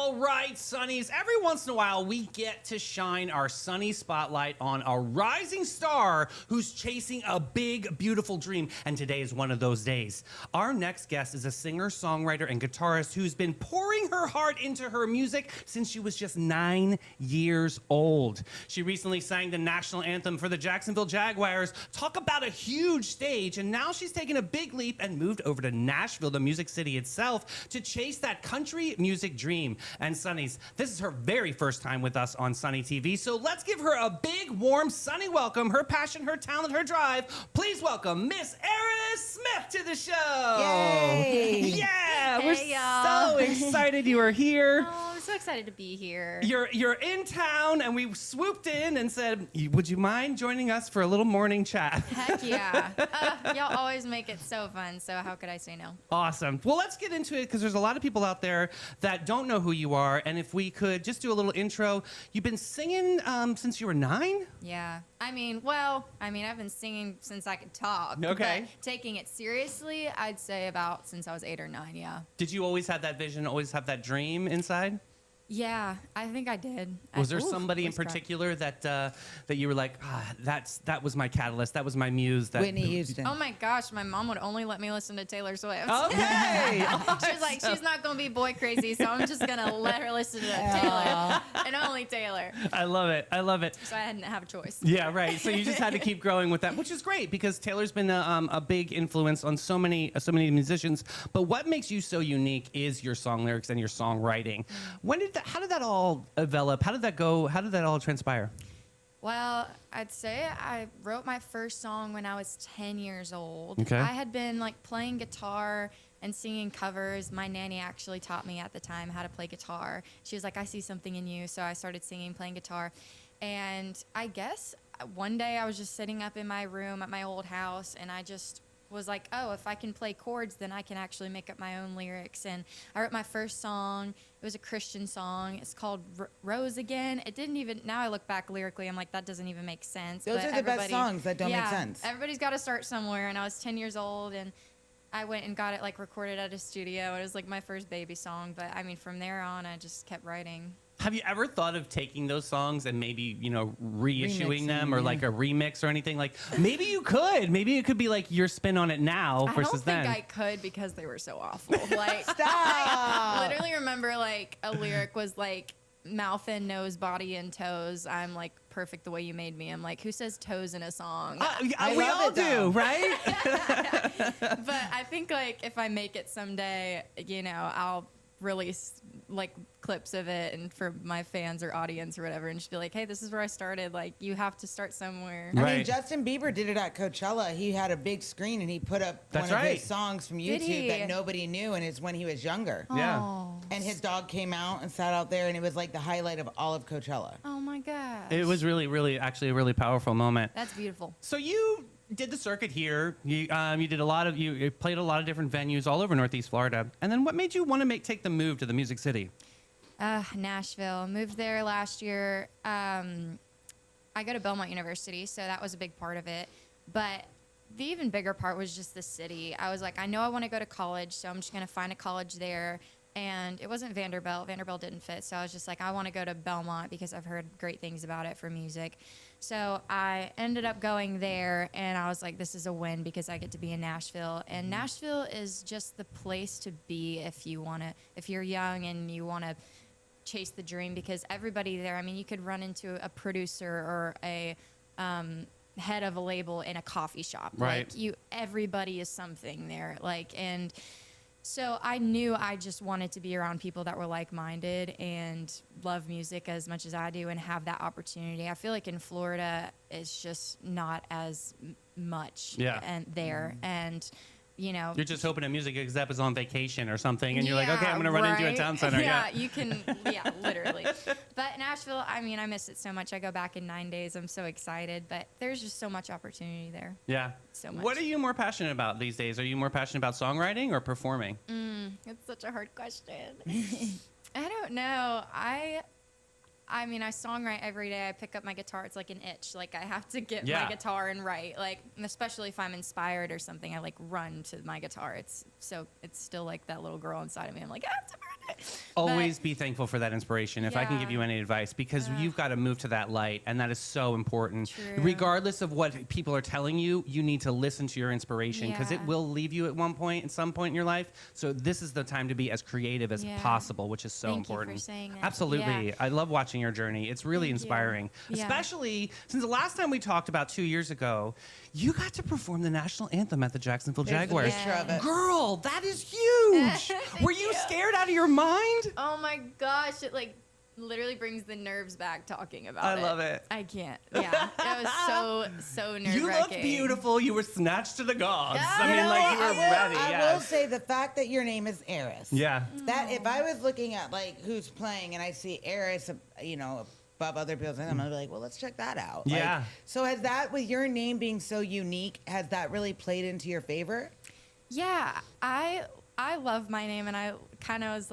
All right, Sunnies. Every once in a while, we get to shine our sunny spotlight on a rising star who's chasing a big, beautiful dream. And today is one of those days. Our next guest is a singer, songwriter, and guitarist who's been pouring her heart into her music since she was just 9 years old. She recently sang the national anthem for the Jacksonville Jaguars. Talk about a huge stage. And now she's taken a big leap and moved over to Nashville, the music city itself, to chase that country music dream. And Sunnies, this is her very first time with us on Sunny TV, so let's give her a big, warm, sunny welcome. Her passion, her talent, her drive. Please welcome Miss Aris Smith to the show. Yay! Yeah, Hey, we're y'all. so excited you are here. Oh, I'm so excited to be here. You're in town, and we swooped in and said, would you mind joining us for a little morning chat? Heck yeah. Y'all always make it so fun, so how could I say no? Awesome. Well, let's get into it because there's a lot of people out there that don't know who you are. And if we could just do a little intro. You've been singing since you were 9? Yeah. I've been singing since I could talk. Okay. But taking it seriously, I'd say about since I was 8 or 9, yeah. Did you always have that vision, always have that dream inside? Yeah, I think I did. Was there somebody in particular that you were like, that was my catalyst, that was my muse? That Whitney Houston. Oh my gosh, my mom would only let me listen to Taylor Swift. Okay. She was like, she's not going to be boy crazy, so I'm just going to let her listen to Taylor and only Taylor. I love it. I love it. So I didn't have a choice. Yeah, right. So you just had to keep growing with that, which is great because Taylor's been a big influence on so many musicians. But what makes you so unique is your song lyrics and your songwriting. How did that all develop? How did that go? How did that all transpire? Well, I'd say I wrote my first song when I was 10 years old. Okay. I had been playing guitar and singing covers. My nanny actually taught me at the time how to play guitar. She was like, I see something in you. So I started singing, playing guitar. And I guess one day I was just sitting up in my room at my old house and I just was like, oh, if I can play chords, then I can actually make up my own lyrics. And I wrote my first song. It was a Christian song. It's called Rose Again. It didn't even, now I look back lyrically, I'm like, that doesn't even make sense. Those But are the best songs that don't make sense. Everybody's got to start somewhere. And I was 10 years old and I went and got it recorded at a studio. It was my first baby song. But I mean, from there on, I just kept writing. Have you ever thought of taking those songs and maybe, reissuing Remixing them or a remix or anything? Maybe you could. Maybe it could be your spin on it now versus then. I don't think I could because they were so awful. Stop. I literally remember a lyric was mouth and nose, body and toes. I'm perfect the way you made me. I'm like, who says toes in a song? We all do, right? But I think if I make it someday, I'll release clips of it and for my fans or audience or whatever and just be like, hey, this is where I started. You have to start somewhere. Right. I mean, Justin Bieber did it at Coachella. He had a big screen and he put up one of his songs from Did YouTube he? that nobody knew, and it's when he was younger. Yeah. Oh. And his dog came out and sat out there, and it was the highlight of all of Coachella. Oh my gosh. It was really, really, actually a really powerful moment. That's beautiful. So you did the circuit here. You did you played a lot of different venues all over Northeast Florida. And then what made you want to take the move to the Music City? Nashville. Moved there last year. I go to Belmont University, so that was a big part of it. But the even bigger part was just the city. I was like, I know I want to go to college, so I'm just going to find a college there. And it wasn't Vanderbilt. Vanderbilt didn't fit. So I was just like, I want to go to Belmont because I've heard great things about it for music. So I ended up going there, and I was like, this is a win because I get to be in Nashville. And Nashville is just the place to be if you're young and you want to chase the dream, because everybody there, I mean, you could run into a producer or a head of a label in a coffee shop. Right. Everybody is something there. And so I knew I just wanted to be around people that were like-minded and love music as much as I do and have that opportunity. I feel like in Florida, it's just not as much there. And, You're just hoping a music exec is on vacation or something, and you're like, okay, I'm going to run into a town center. Yeah, you can, literally. But Nashville, I mean, I miss it so much. I go back in 9 days. I'm so excited. But there's just so much opportunity there. Yeah. So much. What are you more passionate about these days? Are you more passionate about songwriting or performing? It's such a hard question. I don't know. I mean, I songwrite every day. I pick up my guitar. It's like an itch. Like I have to get Yeah. my guitar and write. Like, especially if I'm inspired or something, I like run to my guitar. It's still like that little girl inside of me. I'm like, I have to run it. Always be thankful for that inspiration. If I can give Yeah. you any advice, because you've got to move to that light, and that is so important. True. Regardless of what people are telling you, you need to listen to your inspiration, because it Yeah. will leave you at some point in your life. So this is the time to be as creative as Yeah. possible, which is so Thank you for important. saying that. Absolutely. Yeah. I love watching your journey. It's really Thank you. inspiring. Yeah. Especially since the last time we talked about 2 years ago, you got to perform the national anthem at the Jacksonville There's the Jaguars. picture of it. Girl, that is huge. Were you scared out of your mind? Oh my gosh, it like literally brings the nerves back talking about it. I love it. I can't. Yeah, it was so nerve-wracking. You looked beautiful. You were snatched to the gods. Yeah. I mean, You know like what? you were I will, ready. I Yeah. will say the fact that your name is Aris. Yeah. That if I was looking at like who's playing and I see Aris, above other people's names, I'm gonna be like, well, let's check that out. Like, Yeah. so has that, with your name being so unique, has that really played into your favor? Yeah, I love my name, and I kind of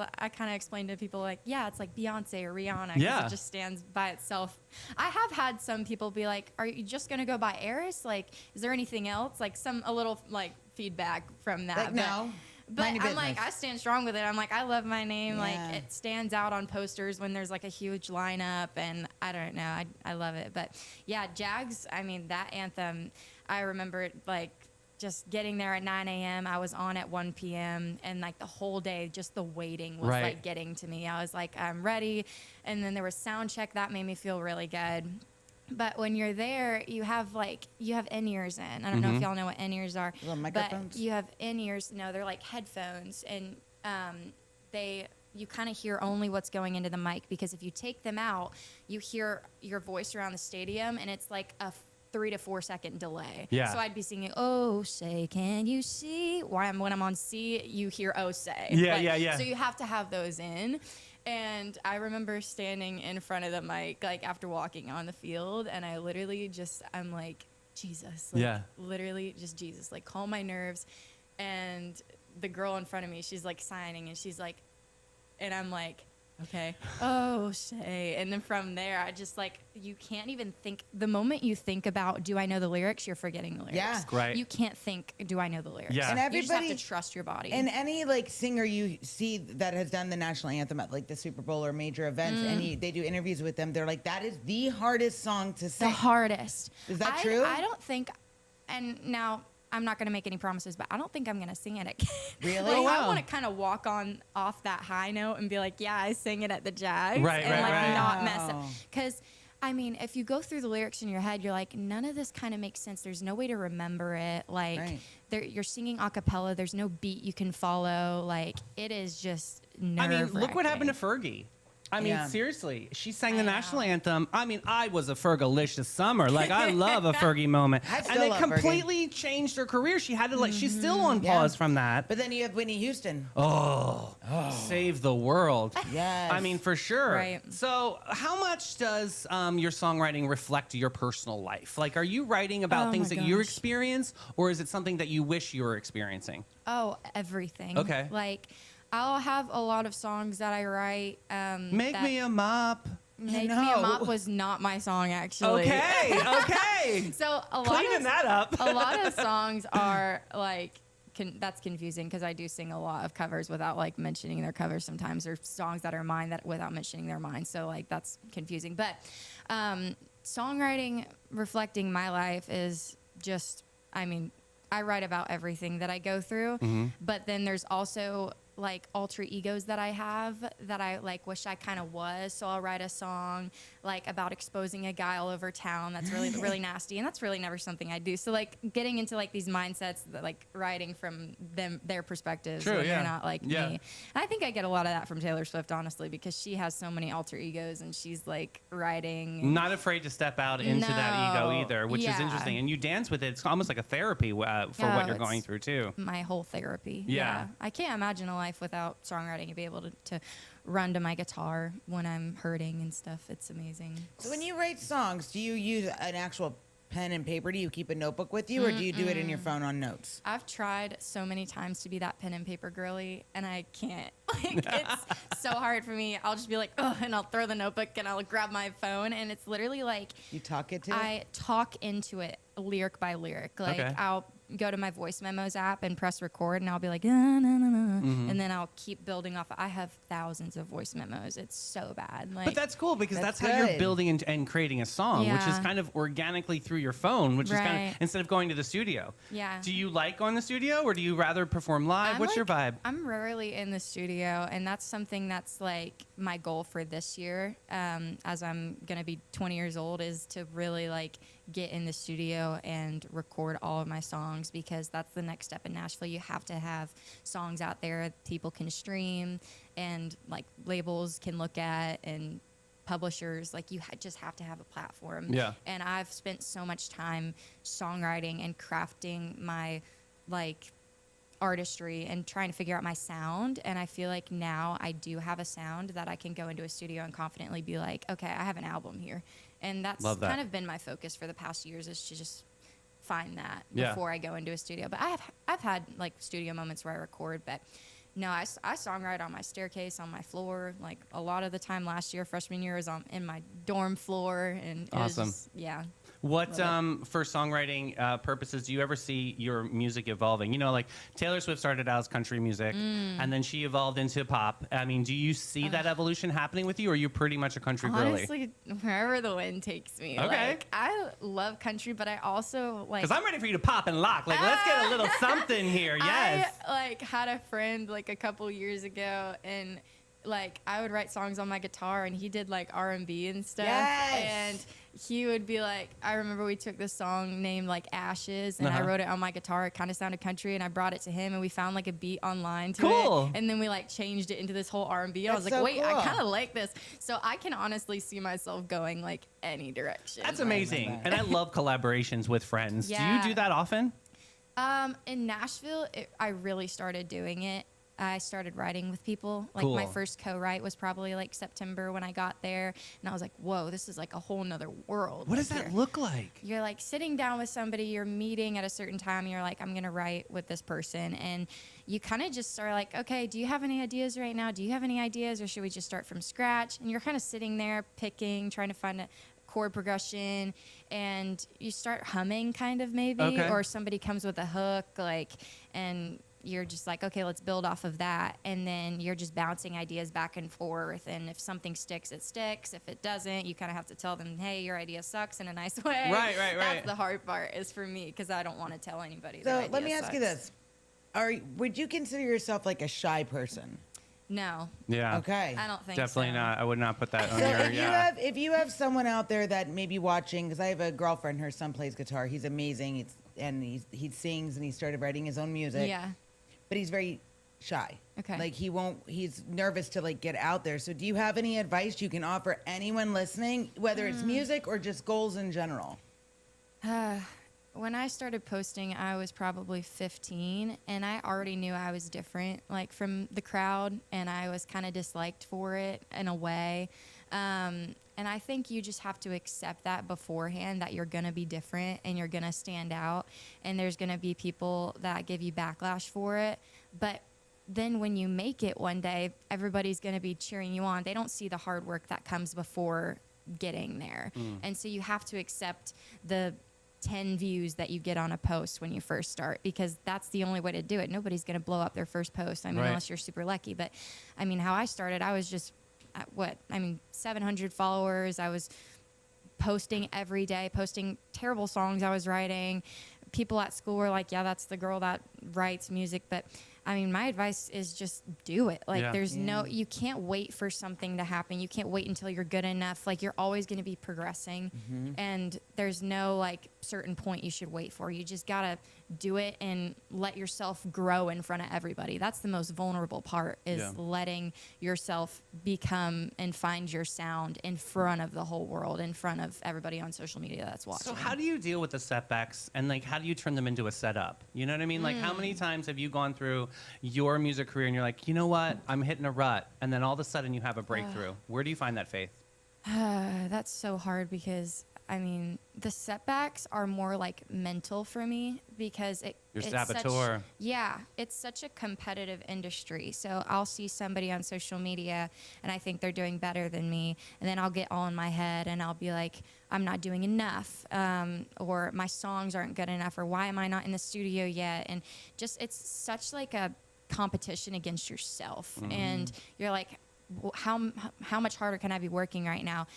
explained to people like, yeah, it's like Beyonce or Rihanna, 'cause Yeah. it just stands by itself. I have had some people be like, are you just gonna go by Aris? Like, is there anything else? Like a little like feedback from that. Like, no. But Mind your I'm like, business. I stand strong with it. I'm like, I love my name. Yeah. Like, it stands out on posters when there's like a huge lineup, and I don't know, I love it. But yeah, Jags. I mean, that anthem. I remember it like just getting there at 9 a.m. I was on at 1 p.m. and like the whole day, just the waiting was Right. like getting to me. I was like, I'm ready, and then there was sound check that made me feel really good. But when you're there, you have in-ears in. I don't know if y'all know what in-ears are. Little microphones? But you have in-ears. No, they're like headphones, and you kind of hear only what's going into the mic, because if you take them out, you hear your voice around the stadium, and it's like a 3 to 4 second delay. Yeah. So I'd be singing, "Oh, say, can you see?" When I'm on C, you hear "Oh, say." Yeah, yeah. So you have to have those in. And I remember standing in front of the mic, like after walking on the field, and I literally I'm like, Jesus. Like, Yeah. Literally just Jesus. Like, calm my nerves. And the girl in front of me, she's like signing, and she's like, and I'm like, okay, oh, say. And then from there, I just like, you can't even think. The moment you think about, do I know the lyrics, you're forgetting the lyrics. Yeah. Right. You can't think, do I know the lyrics? Yeah. And You just have everybody- to trust your body. And any like singer you see that has done the national anthem at like the Super Bowl or major events, and they do interviews with them, they're like, that is the hardest song to sing. the hardest. Is that true? I don't think, and now I'm not going to make any promises, but I don't think I'm going to sing it again. Really? Like, Oh, wow. I want to kind of walk off that high note and be like, yeah, I sang it at the Jags. Right, and right, like right. not mess it. Wow. Because, I mean, if you go through the lyrics in your head, you're like, none of this kind of makes sense. There's no way to remember it. Like, Right. you're singing a cappella. There's no beat you can follow. Like, it is just I mean, look what happened to nerve-wracking. Fergie. I mean, Yeah. seriously, she sang the I know. national anthem. I mean, I was a Fergalicious summer. Like, I love a Fergie moment. I still And it love Fergie. completely changed her career. She had to, like, she's still on Yeah. pause from that. But then you have Whitney Houston. Save the world. Yes. I mean, for sure. Right. So, how much does your songwriting reflect your personal life? Like, are you writing about Oh things my that you gosh. experience, or is it something that you wish you were experiencing? Oh, everything. Okay. Like, I'll have a lot of songs that I write. Make that- me a mop. Make Me No. a Mop was not my song, actually. Okay, okay. So Cleaning that up. a lot of songs are like, that's confusing because I do sing a lot of covers without like mentioning their covers sometimes, or songs that are mine that without mentioning their mine. So like that's confusing. But songwriting reflecting my life is just, I mean, I write about everything that I go through, but then there's also like alter egos that I have that I like wish I kind of was. So I'll write a song like about exposing a guy all over town that's really really nasty, and that's really never something I do. So like getting into like these mindsets that like writing from their perspectives True, when yeah. they're not like Yeah. me. And I think I get a lot of that from Taylor Swift, honestly, because she has so many alter egos and she's like writing. Not afraid to step out into that ego No. either, which is Yeah. interesting. And you dance with it. It's almost like a therapy for Oh, what you're it's- going through too. My whole therapy. Yeah. I can't imagine a life without songwriting and be able to run to my guitar when I'm hurting and stuff. It's amazing. So when you write songs, do you use an actual pen and paper? Do you keep a notebook with you, or do you do it in your phone on notes? I've tried so many times to be that pen and paper girly, and I can't. Like, it's so hard for me. I'll just be like, oh, and I'll throw the notebook and I'll grab my phone, and it's literally like You talk it to it? I talk into it lyric by lyric. Like, Okay. I'll go to my voice memos app and press record, and I'll be like, nah, nah, nah, nah, Mm-hmm. and then I'll keep building off. I have thousands of voice memos. It's so bad. Like, But that's cool because That's that's how you're good. building and creating a song, which is Yeah. kind of organically through your phone, which is kind Right. of instead of going to the studio. Yeah. Do you like going to the studio or do you rather perform live? I'm What's your like- vibe? I'm rarely in the studio, and that's something that's like my goal for this year, as I'm gonna be 20 years old, is to really like get in the studio and record all of my songs, because that's the next step in Nashville. You have to have songs out there people can stream, and like labels can look at, and publishers, like you just have to have a platform. Yeah. And I've spent so much time songwriting and crafting my like artistry and trying to figure out my sound, and I feel like now I do have a sound that I can go into a studio and confidently be like, okay, I have an album here. And that's Love that. kind of been my focus for the past years, is to just find that Yeah. before I go into a studio. But I've had like studio moments where I record, but no, I songwrite on my staircase, on my floor. Like a lot of the time last year, freshman year, was in my dorm floor, and it was Awesome. just, yeah. What for songwriting purposes do you ever see your music evolving? You know, like Taylor Swift started out as country music, and then she evolved into pop. I mean, do you see that evolution happening with you, or are you pretty much a country girly? Honestly, wherever the wind takes me. Okay. Like, I love country, but I also like. Because I'm ready for you to pop and lock. Like, let's get a little something here. Yes. I like had a friend like a couple years ago, and like I would write songs on my guitar, and he did like R&B and stuff. Yes. And he would be like, I remember we took this song named like Ashes, and I Uh-huh. wrote it on my guitar. It kind of sounded country, and I brought it to him, and we found like a beat online to Cool. it, and then we like changed it into this whole R&B. And I was That's like, so wait, cool. I kind of like this. So I can honestly see myself going like any direction. That's amazing. that. And I love collaborations with friends. Do Yeah. you do that often? In Nashville, I really started doing it. I started writing with people. Like my Cool. first co-write was probably like September when I got there, and I was like, "Whoa, this is like a whole nother world." What does Like, that look like? You're like sitting down with somebody, you're meeting at a certain time, and you're like, I'm gonna write with this person, and you kind of just start like, okay, do you have any ideas right now? Do you have any ideas, or should we just start from scratch? And you're kind of sitting there picking, trying to find a chord progression, and you start humming kind of maybe, Okay. or somebody comes with a hook, like, and you're just like, okay, let's build off of that. And then you're just bouncing ideas back and forth. And if something sticks, it sticks. If it doesn't, you kind of have to tell them, hey, your idea sucks, in a nice way. Right, right, right. That's the hard part, is for me, because I don't want to tell anybody. So their let me idea ask you sucks. this: would you consider yourself like a shy person? No, Yeah. Okay. I don't think Definitely so. not. I would not put that on So your. Yeah. if you have someone out there that may be watching, because I have a girlfriend, her son plays guitar. He's amazing. He sings, and he started writing his own music. Yeah. But he's very shy. Okay. Like he's nervous to like get out there. So do you have any advice you can offer anyone listening, whether it's music or just goals in general? When I started posting, I was probably 15, and I already knew I was different, like from the crowd, and I was kind of disliked for it in a way. And I think you just have to accept that beforehand, that you're going to be different and you're going to stand out, and there's going to be people that give you backlash for it. But then when you make it one day, everybody's going to be cheering you on. They don't see the hard work that comes before getting there. And so you have to accept the 10 views that you get on a post when you first start, because that's the only way to do it. Nobody's going to blow up their first post. I mean, Right. unless you're super lucky. But I mean, how I started, I was just 700 followers. I was posting every day, posting terrible songs I was writing. People at school were like, yeah, that's the girl that writes music. But I mean, my advice is just do it. Like, Yeah. you can't wait for something to happen. You can't wait until you're good enough. Like, you're always going to be progressing. And there's no, like, certain point you should wait for. You just got to do it and let yourself grow in front of everybody. That's the most vulnerable part, is Yeah. letting yourself become and find your sound in front of the whole world, in front of everybody on social media that's watching. So how do you deal with the setbacks, and like how do you turn them into a setup? You know what I mean? Like how many times have you gone through your music career and you're like, you know what, I'm hitting a rut, and then all of a sudden you have a breakthrough? Where do you find that faith? That's so hard, because I mean, the setbacks are more like mental for me because Your it's saboteur. it's such a competitive industry. So I'll see somebody on social media and I think they're doing better than me. And then I'll get all in my head and I'll be like, I'm not doing enough, or my songs aren't good enough, or why am I not in the studio yet? And just, it's such like a competition against yourself. And you're like, how much harder can I be working right now?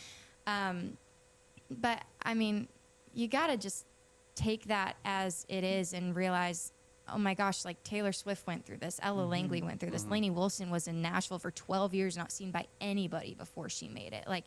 But I mean, you gotta just take that as it is and realize, oh my gosh, like Taylor Swift went through this, Ella Langley went through this, Lainey Wilson was in Nashville for 12 years, not seen by anybody before she made it. Like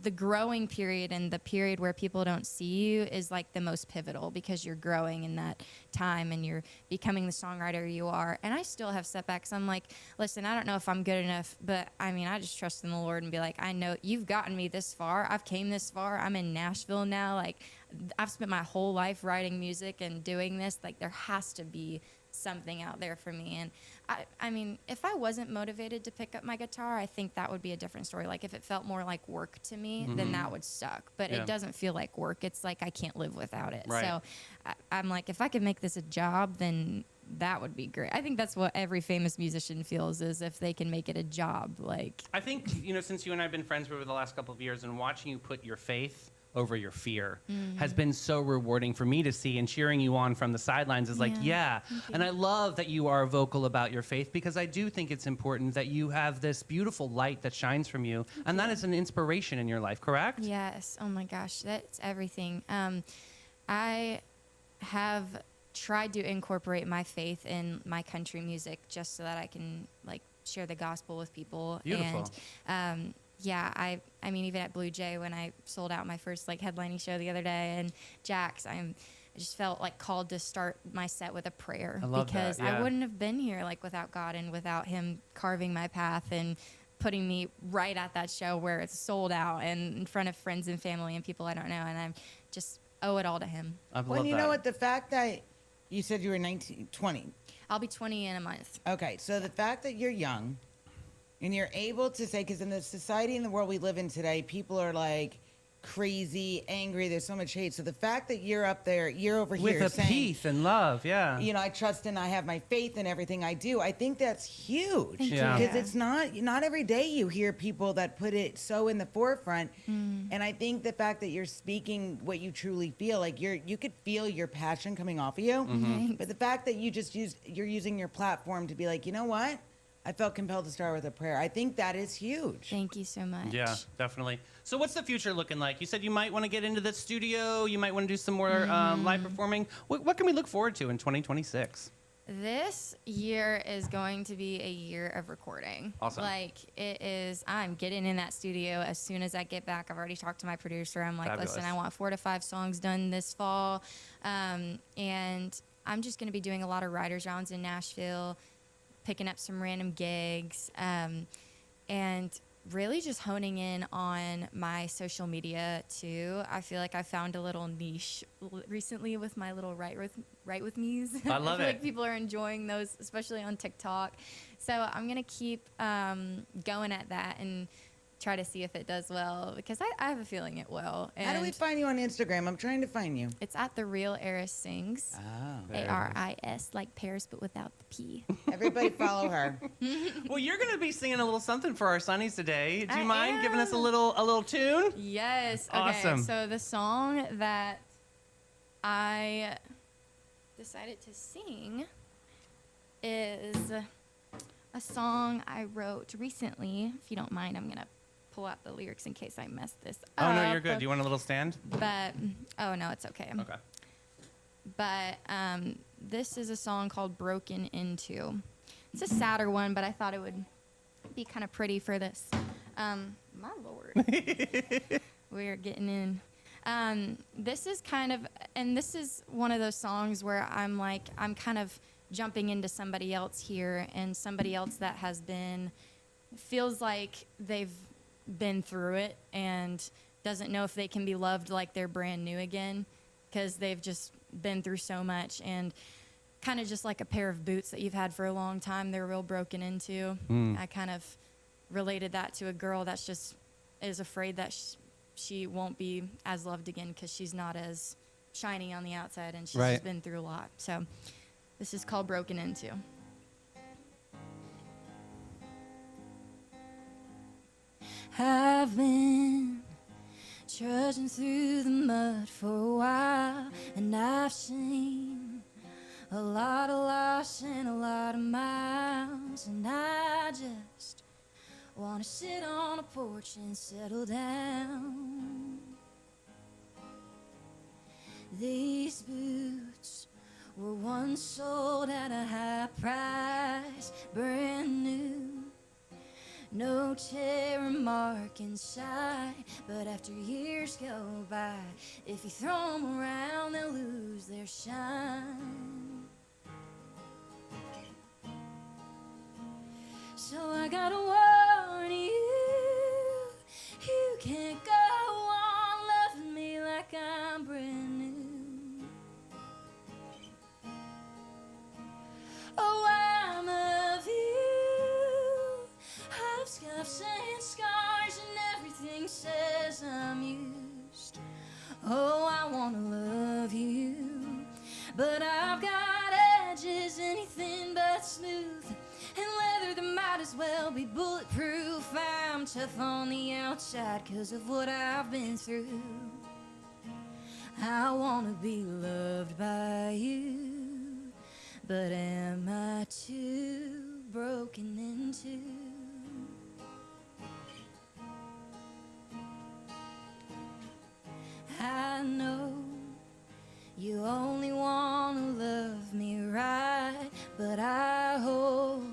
the growing period and the period where people don't see you is like the most pivotal because you're growing in that time and you're becoming the songwriter you are. And I still have setbacks. I'm like, listen, I don't know if I'm good enough, but I mean, I just trust in the Lord and be like, I know you've gotten me this far. I've came this far. I'm in Nashville now. Like, I've spent my whole life writing music and doing this. Like, there has to be something out there for me. And I mean, if I wasn't motivated to pick up my guitar, I think that would be a different story. Like if it felt more like work to me, then that would suck. But Yeah. it doesn't feel like work. It's like I can't live without it. Right. So I'm like, if I could make this a job, then that would be great. I think that's what every famous musician feels, is if they can make it a job. Like, I think, since you and I have been friends over the last couple of years and watching you put your faith over your fear has been so rewarding for me to see, and cheering you on from the sidelines is like, yeah. And I love that you are vocal about your faith, because I do think it's important that you have this beautiful light that shines from you. And that is an inspiration in your life, correct? yes. Oh my gosh, that's everything. I have tried to incorporate my faith in my country music just so that I can like share the gospel with people. Beautiful. And yeah, I mean, even at Blue Jay when I sold out my first like headlining show the other day, and Jack's, I just felt like called to start my set with a prayer. I love because that, yeah. I wouldn't have been here like without God and without Him carving my path and putting me right at that show where it's sold out and in front of friends and family and people I don't know, and I just owe it all to Him. I love Well, you that. know what? The fact that you said you were 20. I'll be 20 in a month. Okay, so the fact that you're young and you're able to say, because in the society and the world we live in today, people are like crazy, angry. There's so much hate. So the fact that you're up there, you're over With here a saying, peace and love, yeah. I trust and I have my faith in everything I do. I think that's huge. Thank Yeah. you. Because it's not every day you hear people that put it so in the forefront. And I think the fact that you're speaking what you truly feel, like you could feel your passion coming off of you. Thanks. But the fact that you're using your platform to be like, you know what? I felt compelled to start with a prayer. I think that is huge. Thank you so much. Yeah, definitely. So what's the future looking like? You said you might want to get into the studio. You might want to do some more live performing. What can we look forward to in 2026? This year is going to be a year of recording. Awesome. Like it is, I'm getting in that studio as soon as I get back. I've already talked to my producer. I'm like, Fabulous. listen, I want 4 to 5 songs done this fall. And I'm just going to be doing a lot of writers rounds in Nashville, picking up some random gigs, and really just honing in on my social media too. I feel like I found a little niche recently with my little write with me's. I love feel it. like people are enjoying those, especially on TikTok. So I'm gonna keep going at that and try to see if it does well, because I have a feeling it will. How do we And find you on Instagram? I'm trying to find you. it's at The Real Aris Sings. Oh. ARIS, like Paris, but without the P. Everybody follow her. Well, you're going to be singing a little something for our Sunnies today. Do you I mind giving us a am. little tune? Yes. Okay. Awesome. So the song that I decided to sing is a song I wrote recently. If you don't mind, I'm gonna pull out the lyrics in case I mess this up. Oh, no, you're good. Do you want a little stand? But oh no, it's okay. Okay. But this is a song called "Broken Into." It's a sadder one, but I thought it would be kind of pretty for this. My lord, we're getting in. This is this is one of those songs where I'm kind of jumping into somebody else here, and somebody else that feels like they've been through it and doesn't know if they can be loved like they're brand new again, because they've just been through so much, and kind of just like a pair of boots that you've had for a long time, they're real broken into. I kind of related that to a girl that's just is afraid that she won't be as loved again because she's not as shiny on the outside, and she's Right. just been through a lot. So this is called Broken Into. I've been trudging through the mud for a while, and I've seen a lot of loss and a lot of miles, and I just wanna sit on a porch and settle down. These boots were once sold at a high price, brand new, no tear or mark inside. But after years go by, if you throw them around, they'll lose their shine. So I gotta warn you, you can't go on loving me like I'm brand new. Oh, I'm of you. I've scuffs and scars and everything says I'm used. Oh, I wanna love you, but I've got edges, anything but smooth, and leather that might as well be bulletproof. I'm tough on the outside 'cause of what I've been through. I wanna be loved by you, but am I too broken into? I know you only wanna love me right, but I hold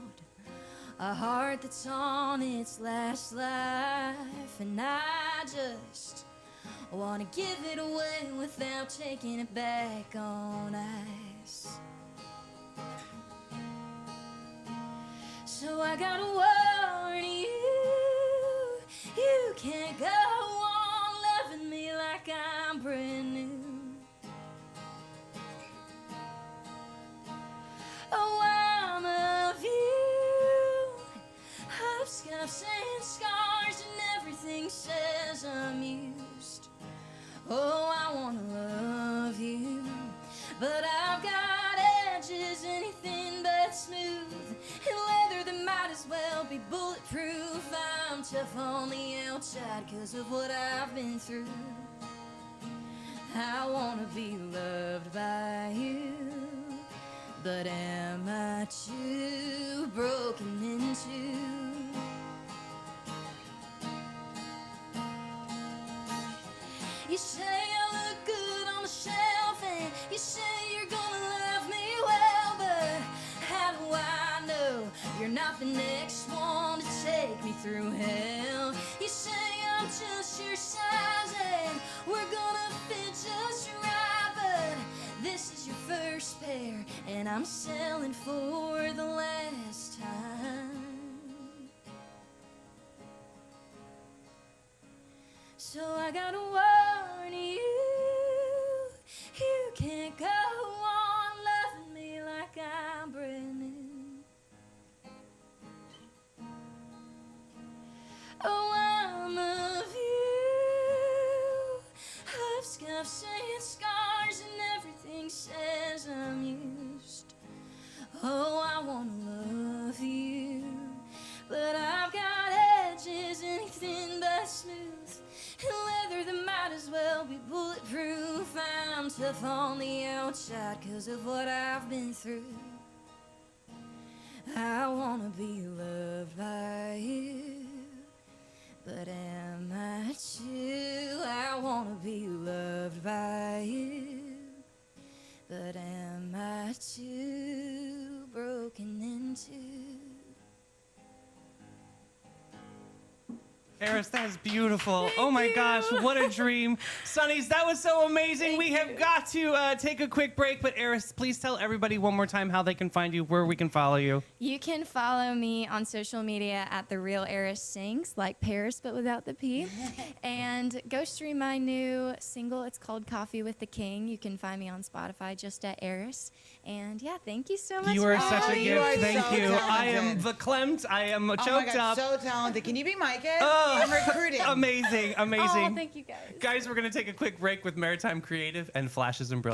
a heart that's on its last life, and I just wanna give it away without taking it back on ice. So I gotta warn you, you can't go on loving me like I'm brand new. Oh, I'm of you. I've scuffs and scars and everything says I'm used. Oh, I wanna love you, but I've got edges, anything but smooth, and leather that might as well be bulletproof. I'm tough on the outside 'cause of what I've been through. I wanna be loved by you, but am I too broken into? You say I look good on the shelf, and you say you're gonna love me well, but how do I know you're not the next one to take me through hell? You say I'm just your size and we're gonna fit just right, but this is your first pair and I'm selling for the last time. So I gotta warn you, you can't go on loving me like I'm brand new. Oh, I'm of you. I've scuffs and scars and everything says I'm used. Oh, I wanna love you, but I've got edges, anything but smooth, and leather that might as well be bulletproof. I'm tough on the outside 'cause of what I've been through. I wanna be loved by you, but am I too? I wanna be loved by you, but am I too broken into? Aris, that is beautiful. Oh my gosh, what a dream. Sonnies, that was so amazing. We have got to take a quick break, but Aris, please tell everybody one more time how they can find you, where we can follow you. You can follow me on social media at The Real Aris Sings, like Paris but without the P. And go stream my new single. It's called Coffee with the King. You can find me on Spotify just at Aris. And yeah, thank you so much. You are for such a having you gift. are Thank so you. I am talented. verklempt. I am Oh my choked God, up. so talented. Can you be my kid? Oh, I'm recruiting. Amazing, amazing. Oh, thank you guys. Guys, we're going to take a quick break with Maritime Creative and Flashes and Brilliance.